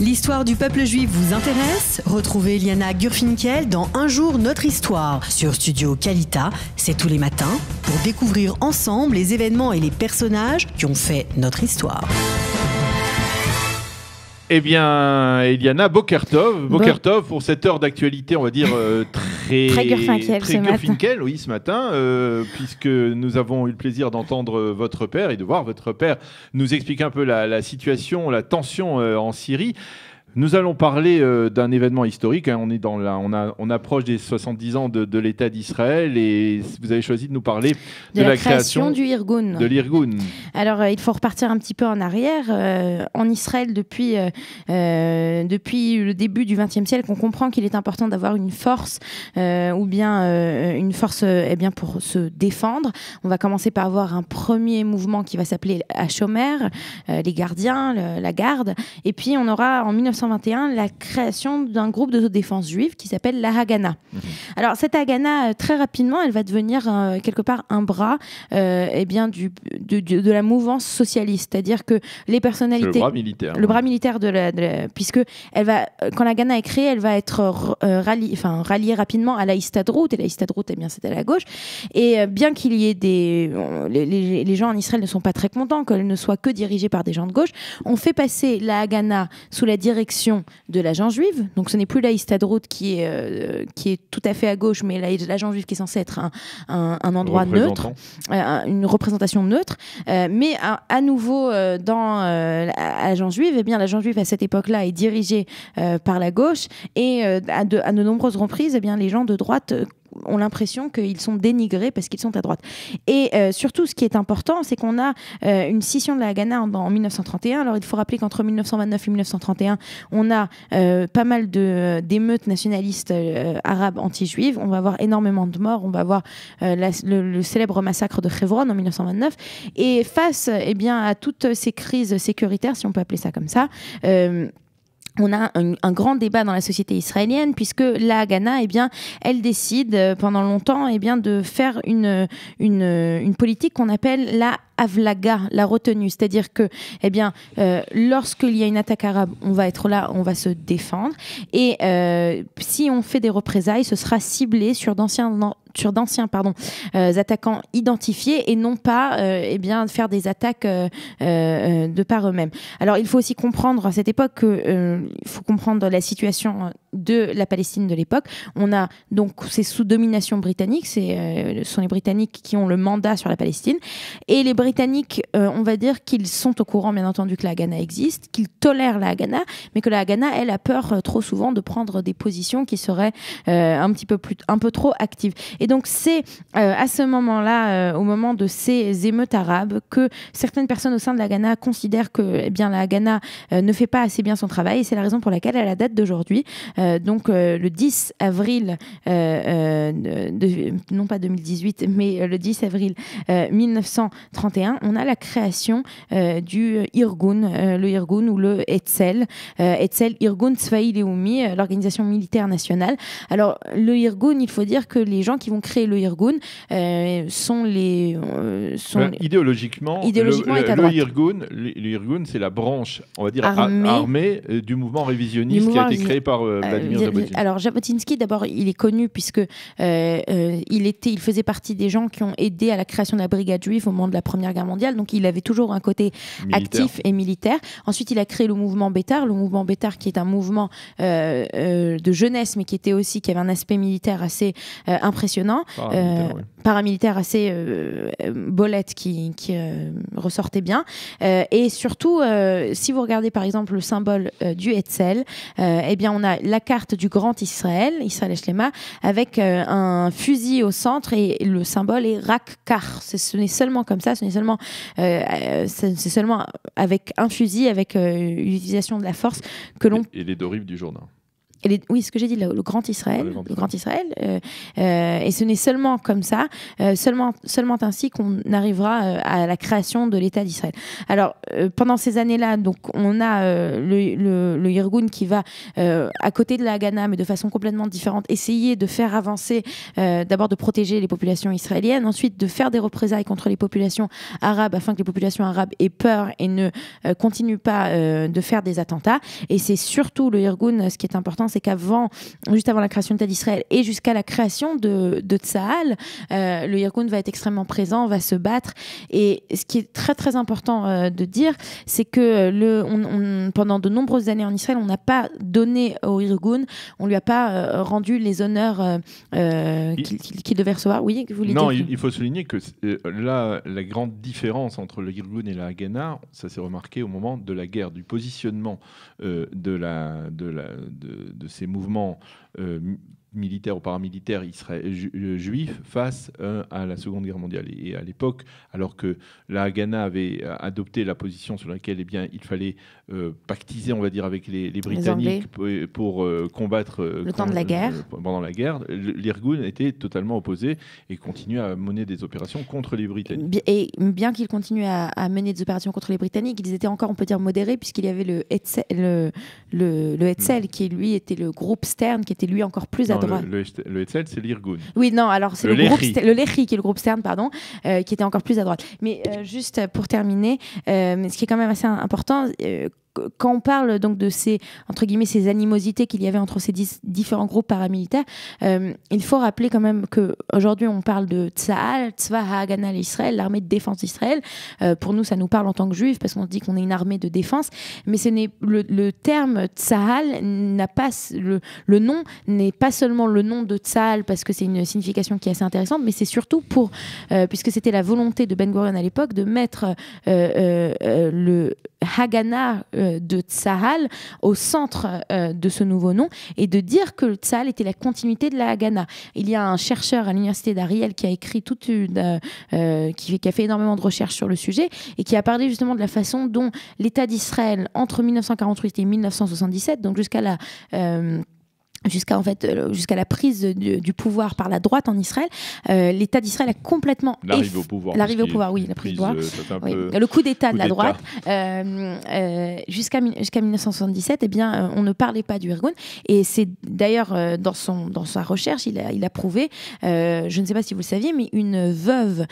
L'histoire du peuple juif vous intéresse? Retrouvez Liana Gurfinkel dans Un jour notre histoire sur Studio Kalita. C'est tous les matins pour découvrir ensemble les événements et les personnages qui ont fait notre histoire. Eh bien, Eliana, Boker Tov, pour cette heure d'actualité, on va dire très Gurfinkel, oui, ce matin, puisque nous avons eu le plaisir d'entendre votre père et de voir votre père nous expliquer un peu la situation, la tension en Syrie. Nous allons parler d'un événement historique. Hein. On approche des 70 ans de l'État d'Israël et vous avez choisi de nous parler de la création du Irgun. De l'Irgun. Alors, il faut repartir un petit peu en arrière. En Israël, depuis le début du XXe siècle, on comprend qu'il est important d'avoir une force ou bien une force pour se défendre. On va commencer par avoir un premier mouvement qui va s'appeler Hashomer, les gardiens, la garde. Et puis, on aura en 1921 la création d'un groupe d'autodéfense juive qui s'appelle la Haganah. Alors cette Haganah, très rapidement, elle va devenir quelque part un bras de la mouvance socialiste, c'est-à-dire que les personnalités... C'est le bras militaire. Le bras militaire puisque elle va, quand la Haganah est créée, elle va être ralliée rapidement à la Histadrout, et la Histadrout, c'est à la gauche. Et bien qu'il y ait les gens en Israël ne sont pas très contents qu'elle ne soit que dirigée par des gens de gauche, on fait passer la Haganah sous la direction de l'agent juive. Donc ce n'est plus la Histadrout qui est tout à fait à gauge, mais l'agent juif qui est censé être un endroit neutre, une représentation neutre. Mais à nouveau, dans l'agent juive, l'agent juif à cette époque-là est dirigé par la gauche et à de nombreuses reprises, les gens de droite ont l'impression qu'ils sont dénigrés parce qu'ils sont à droite. Et surtout, ce qui est important, c'est qu'on a une scission de la Haganah en 1931. Alors, il faut rappeler qu'entre 1929 et 1931, on a pas mal d'émeutes nationalistes arabes anti-juives. On va avoir énormément de morts. On va avoir le célèbre massacre de Hebron en 1929. Et face à toutes ces crises sécuritaires, si on peut appeler ça comme ça, on a un grand débat dans la société israélienne puisque la Haganah, elle décide pendant longtemps de faire une politique qu'on appelle la Avlaga, la retenue, c'est-à-dire que lorsqu'il y a une attaque arabe, on va être là, on va se défendre et si on fait des représailles, ce sera ciblé sur d'anciens attaquants identifiés et non pas faire des attaques de par eux-mêmes. Alors il faut aussi comprendre à cette époque il faut comprendre la situation de la Palestine de l'époque. C'est sous domination britannique, ce sont les Britanniques qui ont le mandat sur la Palestine et les Britanniques, on va dire qu'ils sont au courant bien entendu que la Haganah existe, qu'ils tolèrent la Haganah, mais que la Haganah, elle a peur trop souvent de prendre des positions qui seraient un peu trop actives. Et donc c'est à ce moment-là, au moment de ces émeutes arabes, que certaines personnes au sein de la Haganah considèrent que la Haganah ne fait pas assez bien son travail et c'est la raison pour laquelle à la date d'aujourd'hui, le 10 avril, non pas 2018, mais le 10 avril 1931, on a la création du Irgun, le Irgun ou le Etzel, Irgun Tzvaï Leumi, l'organisation militaire nationale. Alors le Irgun, il faut dire que les gens qui vont créer le Irgun idéologiquement le Irgun, c'est la branche, on va dire armée du mouvement révisionniste qui a été créé par Vladimir Jabotinsky. Alors Jabotinsky, d'abord, il est connu puisque il faisait partie des gens qui ont aidé à la création de la brigade juive au moment de la Première Guerre mondiale, donc il avait toujours un côté actif et militaire. Ensuite, il a créé le mouvement Bétar qui est un mouvement de jeunesse, mais qui avait un aspect militaire assez impressionnant, paramilitaire assez bolette qui ressortait bien. Et surtout, si vous regardez par exemple le symbole du Etzel, on a la carte du Grand Israël Shlema, avec un fusil au centre et le symbole est Rak-Kar. Ce n'est seulement comme ça, c'est seulement avec un fusil, avec l'utilisation de la force que l'on... Et les deux rives du Jourdain. Oui, ce que j'ai dit, le Grand Israël. Le Grand Israël. Et ce n'est seulement comme ça, seulement ainsi qu'on arrivera à la création de l'État d'Israël. Alors, pendant ces années-là, donc, on a le Irgun qui va, à côté de la Haganah, mais de façon complètement différente, essayer de faire avancer, d'abord de protéger les populations israéliennes, ensuite de faire des représailles contre les populations arabes, afin que les populations arabes aient peur et ne continuent pas de faire des attentats. Et c'est surtout le Irgun, ce qui est important, c'est juste avant la création de l'État d'Israël et jusqu'à la création de Tsahal, le Irgun va être extrêmement présent, va se battre. Et ce qui est très très important de dire, c'est que pendant de nombreuses années en Israël, on n'a pas donné au Irgun, on lui a pas rendu les honneurs qu'il devait recevoir. Oui, vous voulez dire il faut souligner que là, la grande différence entre le Irgun et la Haganah, ça s'est remarqué au moment de la guerre, du positionnement de ces mouvements militaires ou paramilitaires juifs face à la Seconde Guerre mondiale. Et à l'époque, alors que la Haganah avait adopté la position sur laquelle il fallait pactiser, on va dire, avec les Britanniques pour combattre le temps de la guerre. Pendant la guerre, l'Irgun était totalement opposé et continuait à mener des opérations contre les Britanniques. Et bien qu'ils continuaient à mener des opérations contre les Britanniques, ils étaient encore, on peut dire, modérés, puisqu'il y avait le Hetzel, qui lui était le groupe Stern, qui était lui encore plus à droite. Le Hetzel, c'est l'Irgun. Oui, non, alors c'est le Lehi, qui est le groupe Stern, pardon, qui était encore plus à droite. Mais juste pour terminer, ce qui est quand même assez important, quand on parle donc de ces, entre guillemets, ces animosités qu'il y avait entre ces différents groupes paramilitaires, il faut rappeler quand même qu'aujourd'hui on parle de Tsahal, Tzva HaHagana l'Israël, l'armée de défense d'Israël. Pour nous, ça nous parle en tant que juifs parce qu'on se dit qu'on est une armée de défense, mais le terme Tsahal n'a pas le nom n'est pas seulement le nom de Tsahal parce que c'est une signification qui est assez intéressante, mais c'est surtout puisque c'était la volonté de Ben Gurion à l'époque de mettre le Haganah de Tsahal au centre de ce nouveau nom et de dire que le Tsahal était la continuité de la Haganah. Il y a un chercheur à l'université d'Ariel qui a écrit qui a fait énormément de recherches sur le sujet et qui a parlé justement de la façon dont l'État d'Israël entre 1948 et 1977, donc jusqu'à la la prise du pouvoir par la droite en Israël, l'État d'Israël a complètement l'arrivée au pouvoir, oui, la prise du pouvoir, le coup d'État de la droite, jusqu'à 1977, on ne parlait pas du Irgun, et c'est d'ailleurs dans sa recherche, il a prouvé, je ne sais pas si vous le saviez, mais une veuve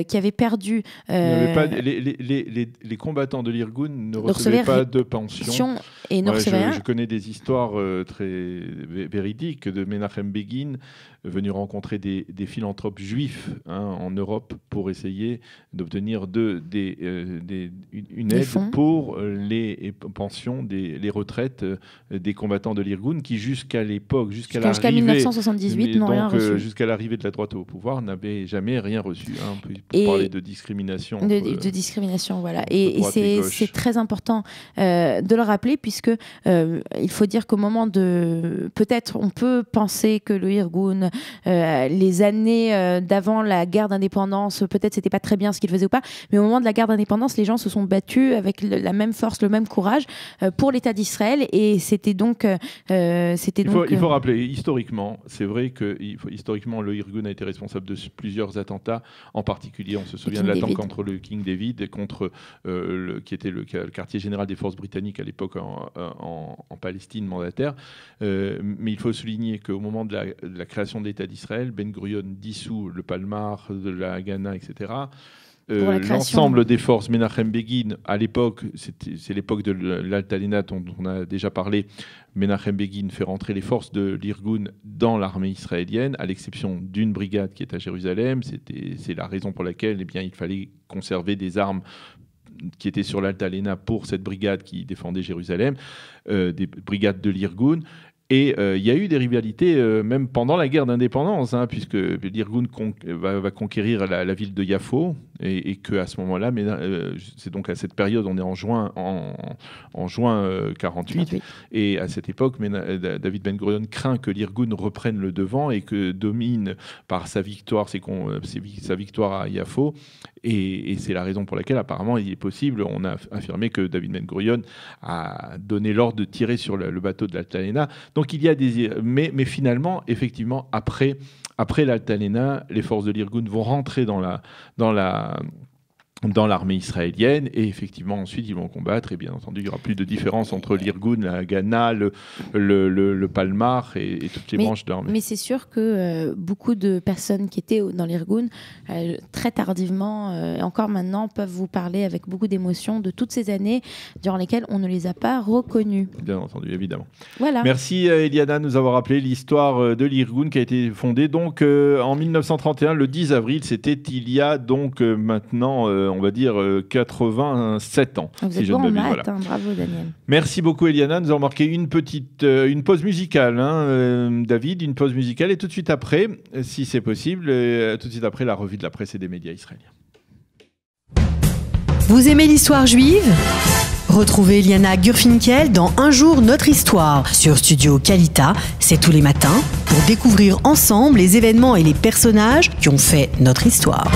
qui avait perdu les combattants de l'Irgun ne recevaient pas de pension et ne recevaient rien. Je connais des histoires très véridique de Menachem Begin venu rencontrer des philanthropes juifs en Europe pour essayer d'obtenir une aide pour les pensions, les retraites des combattants de l'Irgun qui jusqu'à 1978 n'ont rien reçu. Jusqu'à l'arrivée de la droite au pouvoir n'avaient jamais rien reçu. Pour parler de discrimination. De discrimination, voilà. Et c'est très important de le rappeler puisque il faut dire qu'au moment peut-être on peut penser que le Irgun, les années d'avant la guerre d'indépendance, peut-être c'était pas très bien ce qu'il faisait ou pas, mais au moment de la guerre d'indépendance, les gens se sont battus avec la même force, le même courage pour l'État d'Israël, et c'était donc... il faut rappeler, historiquement, c'est vrai que historiquement, le Irgun a été responsable de plusieurs attentats, en particulier, on se souvient de l'attaque contre le King David, contre qui était le quartier général des forces britanniques à l'époque en Palestine mandataire. Mais il faut souligner qu'au moment de la création de l'État d'Israël, Ben Gurion dissout le Palmar, de la Haganah, etc. L'ensemble des forces Menachem Begin, à l'époque, c'est l'époque de l'Altalena dont on a déjà parlé, Menachem Begin fait rentrer les forces de l'Irgun dans l'armée israélienne, à l'exception d'une brigade qui est à Jérusalem. C'est la raison pour laquelle il fallait conserver des armes qui étaient sur l'Altalena pour cette brigade qui défendait Jérusalem, des brigades de l'Irgun. Et il y a eu des rivalités même pendant la guerre d'indépendance, puisque l'Irgun va conquérir la ville de Yafo, et que à ce moment-là, mais c'est donc à cette période, on est en juin 48, et à cette époque, David Ben Gurion craint que l'Irgun reprenne le devant et que domine par sa victoire, sa victoire à Yafo, et c'est la raison pour laquelle apparemment il est possible, on a affirmé que David Ben Gurion a donné l'ordre de tirer sur le bateau de l'Altalena. Donc il y a mais finalement, effectivement, après l'Altalena, les forces de l'Irgun vont rentrer dans l'armée israélienne, et effectivement ensuite ils vont combattre, et bien entendu il n'y aura plus de différence entre l'Irgun, la Haganah, le Palmar et toutes les branches de l'armée. Mais c'est sûr que beaucoup de personnes qui étaient dans l'Irgun très tardivement, et encore maintenant, peuvent vous parler avec beaucoup d'émotion de toutes ces années durant lesquelles on ne les a pas reconnus. Bien entendu, évidemment. Voilà. Merci Eliana de nous avoir rappelé l'histoire de l'Irgun qui a été fondée donc en 1931, le 10 avril, c'était il y a donc maintenant on va dire 87 ans. Vous êtes bon en maths, hein, bravo Daniel. Merci beaucoup Eliana, nous avons marqué une pause musicale, David, une pause musicale, et tout de suite après, si c'est possible, tout de suite après la revue de la presse et des médias israéliens. Vous aimez l'histoire juive ? Retrouvez Liana Gurfinkel dans Un jour notre histoire sur Studio Kalita, c'est tous les matins, pour découvrir ensemble les événements et les personnages qui ont fait notre histoire.